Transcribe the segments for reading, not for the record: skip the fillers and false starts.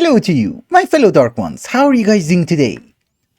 Hello to you, my fellow Dark Ones. How are you guys doing today?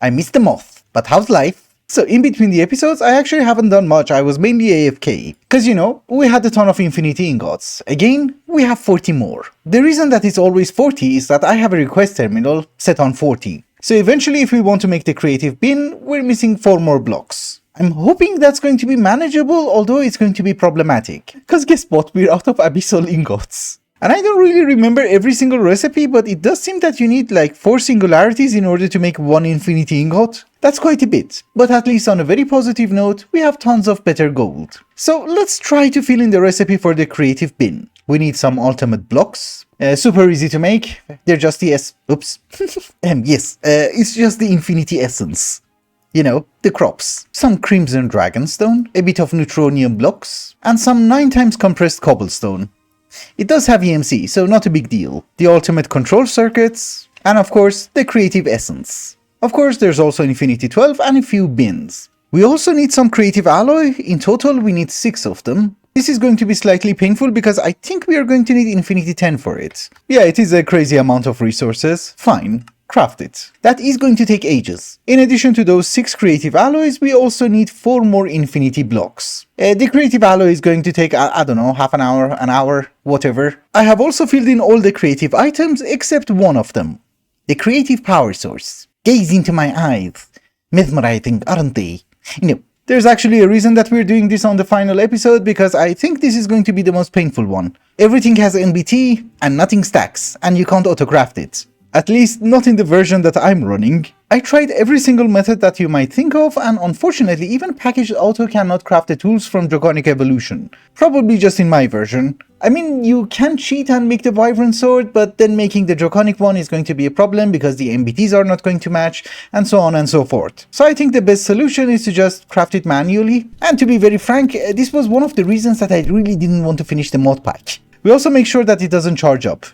I missed the moth, but how's life? So in between the episodes, I actually haven't done much. I was mainly AFK. Cause you know, we had a ton of infinity ingots. Again, we have 40 more. The reason that it's always 40 is that I have a request terminal set on 40. So eventually, if we want to make the creative bin, we're missing 4 more blocks. I'm hoping that's going to be manageable, although it's going to be problematic. Cause guess what, we're out of abyssal ingots. And I don't really remember every single recipe, but it does seem that you need like 4 singularities in order to make 1 infinity ingot. That's quite a bit, but at least on a very positive note, we have tons of better gold. So let's try to fill in the recipe for the creative bin. We need some ultimate blocks. Super easy to make. They're just the it's just the infinity essence. You know, the crops. Some crimson dragonstone, a bit of neutronium blocks, and some 9 times compressed cobblestone. It does have EMC, so not a big deal. The ultimate control circuits, and of course, the creative essence. Of course, there's also Infinity 12 and a few bins. We also need some creative alloy. In total, we need 6 of them. This is going to be slightly painful because I think we are going to need Infinity 10 for it. Yeah, it is a crazy amount of resources. Fine. Craft it. That is going to take ages. In addition to those 6 creative alloys, we also need 4 more infinity blocks. The creative alloy is going to take, I don't know, half an hour, whatever. I have also filled in all the creative items except one of them. The creative power source. Gaze into my eyes. Mesmerizing, aren't they? You know, there's actually a reason that we're doing this on the final episode because I think this is going to be the most painful one. Everything has NBT and nothing stacks, and you can't autocraft it. At least not in the version that I'm running. I tried every single method that you might think of, and unfortunately even packaged auto cannot craft the tools from Draconic Evolution. Probably just in my version. I mean, you can cheat and make the Wyvern sword, but then making the Draconic one is going to be a problem because the MBTs are not going to match, and so on and so forth. So I think the best solution is to just craft it manually. And to be very frank, this was one of the reasons that I really didn't want to finish the mod pack. We also make sure that it doesn't charge up.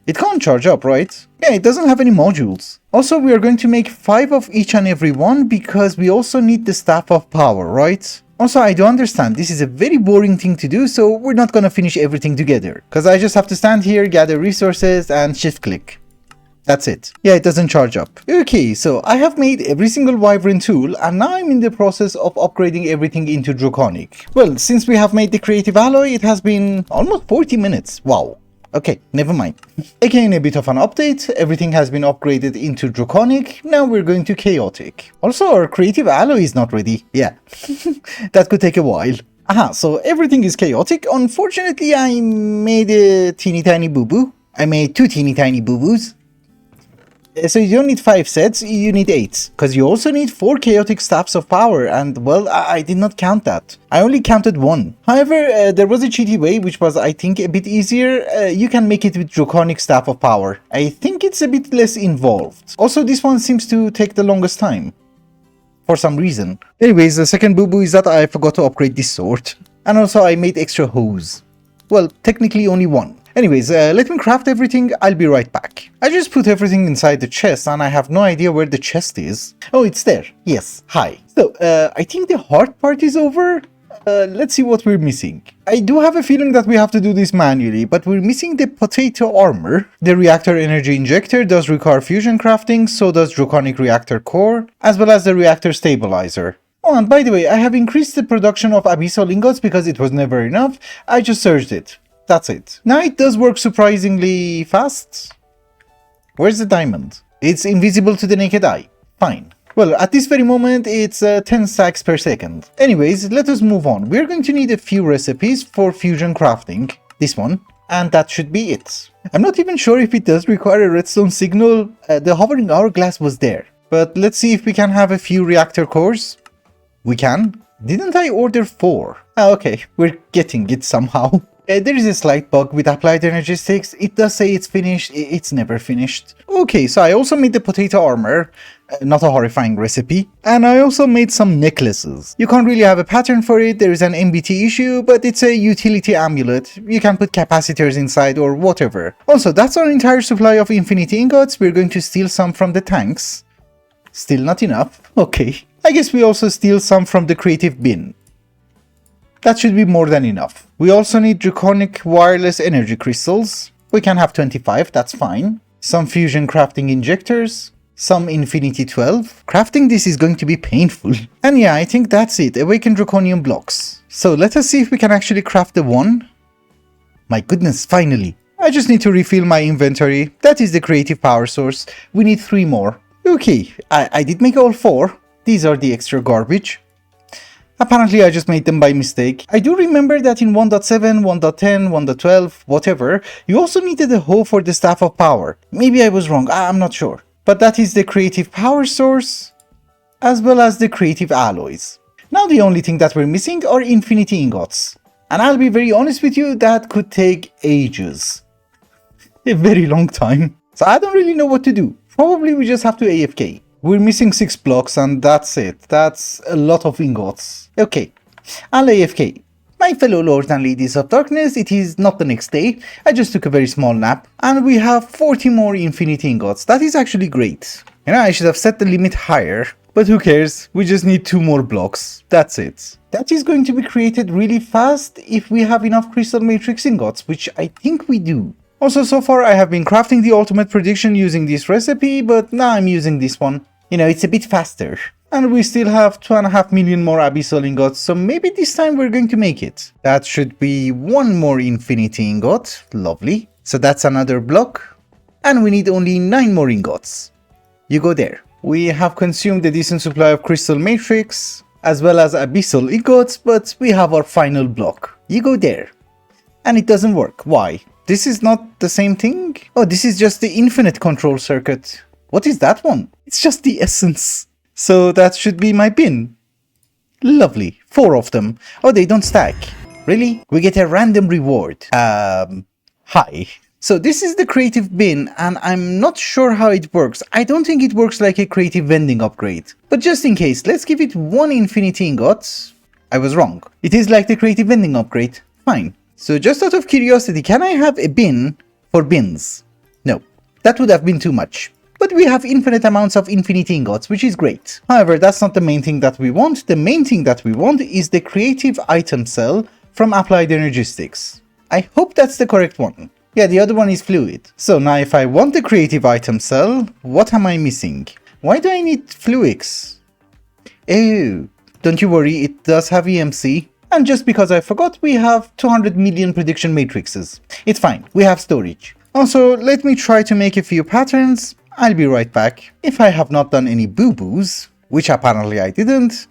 It can't charge up, right? Yeah, it doesn't have any modules. Also, we are going to make 5 of each and every one because we also need the Staff of Power, right? Also, I do understand this is a very boring thing to do, so we're not gonna finish everything together. Because I just have to stand here, gather resources, and shift click. That's it. Yeah, it doesn't charge up. Okay, so I have made every single Wyvern tool, and now I'm in the process of upgrading everything into Draconic. Well, since we have made the creative alloy, it has been almost 40 minutes. Wow. Okay, never mind. Again, a bit of an update. Everything has been upgraded into Draconic. Now we're going to Chaotic. Also, our creative alloy is not ready. Yeah, that could take a while. Aha, so everything is Chaotic. Unfortunately, I made a teeny tiny boo-boo. I made 2 teeny tiny boo-boos. So you don't need 5 sets, you need 8. Because you also need 4 chaotic staffs of power, and well, I did not count that. I only counted 1. However, there was a cheaty way, which was I think a bit easier. You can make it with draconic staff of power. I think it's a bit less involved. Also, this one seems to take the longest time. For some reason. Anyways, the second boo-boo is that I forgot to upgrade this sword. And also I made extra hose. Well, technically only 1. Anyways, let me craft everything, I'll be right back. I just put everything inside the chest and I have no idea where the chest is. Oh, it's there. Yes, hi. So, I think the hard part is over. Let's see what we're missing. I do have a feeling that we have to do this manually, but we're missing the potato armor. The reactor energy injector does require fusion crafting, so does draconic reactor core, as well as the reactor stabilizer. Oh, and by the way, I have increased the production of abyssal ingots because it was never enough. I just surged it. That's it. Now it does work surprisingly fast. Where's the diamond? It's invisible to the naked eye. Fine. Well, at this very moment, it's 10 stacks per second. Anyways, let us move on. We're going to need a few recipes for fusion crafting. This one. And that should be it. I'm not even sure if it does require a redstone signal. The hovering hourglass was there. But let's see if we can have a few reactor cores. We can. Didn't I order 4? Ah, okay. We're getting it somehow. There is a slight bug with applied energy sticks. It does say it's finished, it's never finished. Okay, so I also made the potato armor, not a horrifying recipe. And I also made some necklaces. You can't really have a pattern for it, there is an MBT issue, but it's a utility amulet. You can put capacitors inside or whatever. Also, that's our entire supply of infinity ingots. We're going to steal some from the tanks. Still not enough. Okay. I guess we also steal some from the creative bin. That should be more than enough. We also need draconic wireless energy crystals. We can have 25, that's fine. some fusion crafting injectors, some Infinity 12. Crafting this is going to be painful. And yeah, I think that's it. Awakened draconium blocks. So let us see if we can actually craft the one. My goodness, finally. I just need to refill my inventory. That is the creative power source. We need 3 more. Okay, I did make all 4. These are the extra garbage. Apparently I just made them by mistake. I do remember that in 1.7, 1.10, 1.12, whatever, you also needed a hoe for the Staff of Power. Maybe I was wrong, I'm not sure. But that is the creative power source, as well as the creative alloys. Now the only thing that we're missing are infinity ingots. And I'll be very honest with you, that could take ages. A very long time. So I don't really know what to do. Probably we just have to AFK. We're missing 6 blocks and that's it. That's a lot of ingots. Okay, I'll AFK. My fellow lords and ladies of darkness, it is not the next day. I just took a very small nap. And we have 40 more infinity ingots. That is actually great. You know, I should have set the limit higher. But who cares? We just need 2 more blocks. That's it. That is going to be created really fast if we have enough crystal matrix ingots, which I think we do. Also, so far I have been crafting the ultimate prediction using this recipe, but now I'm using this one. You know, it's a bit faster. And we still have 2.5 million more abyssal ingots, so maybe this time we're going to make it. That should be 1 more infinity ingot. Lovely. So that's another block. And we need only 9 more ingots. You go there. We have consumed a decent supply of crystal matrix, as well as abyssal ingots, but we have our final block. You go there. And it doesn't work. Why? This is not the same thing? Oh, this is just the infinite control circuit. What is that one? It's just the essence. So that should be my bin. Lovely. 4 of them. Oh, they don't stack. Really? We get a random reward. Hi. So this is the creative bin and I'm not sure how it works. I don't think it works like a creative vending upgrade. But just in case, let's give it 1 infinity ingot. I was wrong. It is like the creative vending upgrade. Fine. So just out of curiosity, can I have a bin for bins? No. That would have been too much. But we have infinite amounts of infinity ingots, which is great. However, that's not the main thing that we want. The main thing that we want is the creative item cell from Applied Energistics. I hope that's the correct one. Yeah, the other one is fluid. So now if I want the creative item cell, what am I missing? Why do I need fluix? Oh, don't you worry, it does have EMC. And just because I forgot, we have 200 million prediction matrices. It's fine, we have storage. Also, let me try to make a few patterns. I'll be right back. If I have not done any boo-boos, which apparently I didn't.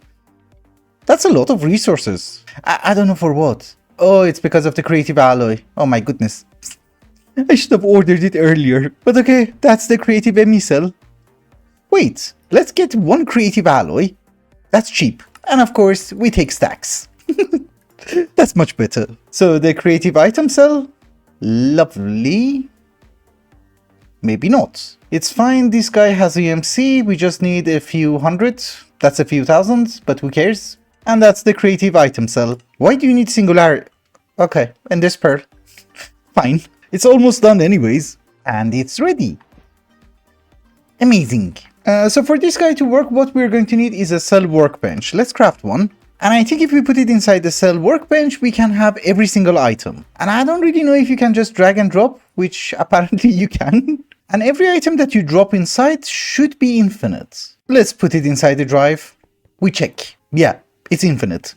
That's a lot of resources. I don't know for what. Oh, it's because of the creative alloy. Oh my goodness. I should have ordered it earlier. But okay, that's the creative ME cell. Wait, let's get 1 creative alloy. That's cheap. And of course, we take stacks. That's much better. So the creative item cell. Lovely. Maybe not. It's fine, this guy has EMC, we just need a few hundred. That's a few thousand, but who cares? And that's the creative item cell. Why do you need singularity? Okay, and this pearl. Fine. It's almost done anyways. And it's ready. Amazing. So for this guy to work, what we're going to need is a cell workbench. Let's craft one. And I think if we put it inside the cell workbench, we can have every single item. And I don't really know if you can just drag and drop, which apparently you can. And every item that you drop inside should be infinite. Let's put it inside the drive. We check. Yeah, it's infinite.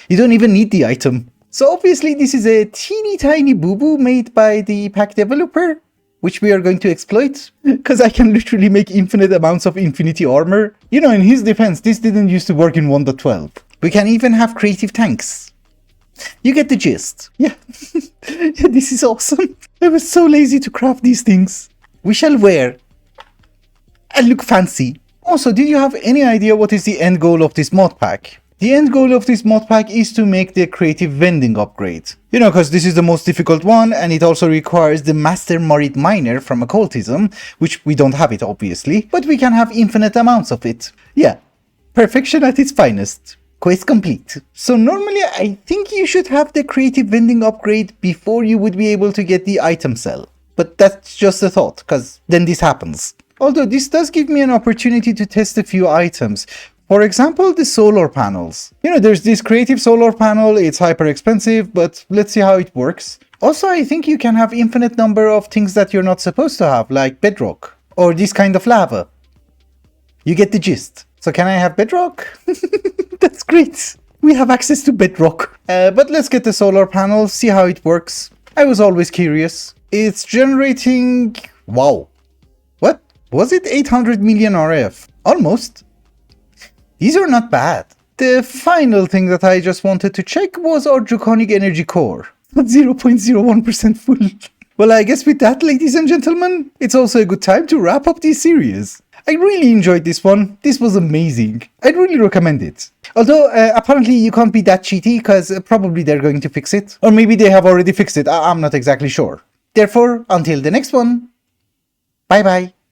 You don't even need the item. So obviously this is a teeny tiny boo-boo made by the pack developer, which we are going to exploit, because I can literally make infinite amounts of infinity armor. You know, in his defense, this didn't used to work in 1.12. We can even have creative tanks. You get the gist. Yeah, yeah, this is awesome. I was so lazy to craft these things. We shall wear and look fancy. Also, did you have any idea what is the end goal of this mod pack? The end goal of this mod pack is to make the creative vending upgrade. You know, because this is the most difficult one and it also requires the Master Morit Miner from Occultism, which we don't have it obviously, but we can have infinite amounts of it. Yeah, perfection at its finest. Quest complete. So normally I think you should have the creative vending upgrade before you would be able to get the item cell. But that's just a thought, because then this happens. Although this does give me an opportunity to test a few items. For example, the solar panels. You know, there's this creative solar panel, it's hyper expensive, but let's see how it works. Also, I think you can have infinite number of things that you're not supposed to have, like bedrock, or this kind of lava. You get the gist. So can I have bedrock? That's great. We have access to bedrock. But let's get the solar panel, see how it works. I was always curious. It's generating... Wow. What? Was it 800 million RF? Almost. These are not bad. The final thing that I just wanted to check was our draconic energy core. At 0.01% full. Well, I guess with that, ladies and gentlemen, it's also a good time to wrap up this series. I really enjoyed this one. This was amazing. I'd really recommend it. Although, apparently you can't be that cheaty, because probably they're going to fix it. Or maybe they have already fixed it. I'm not exactly sure. Therefore, until the next one, bye bye.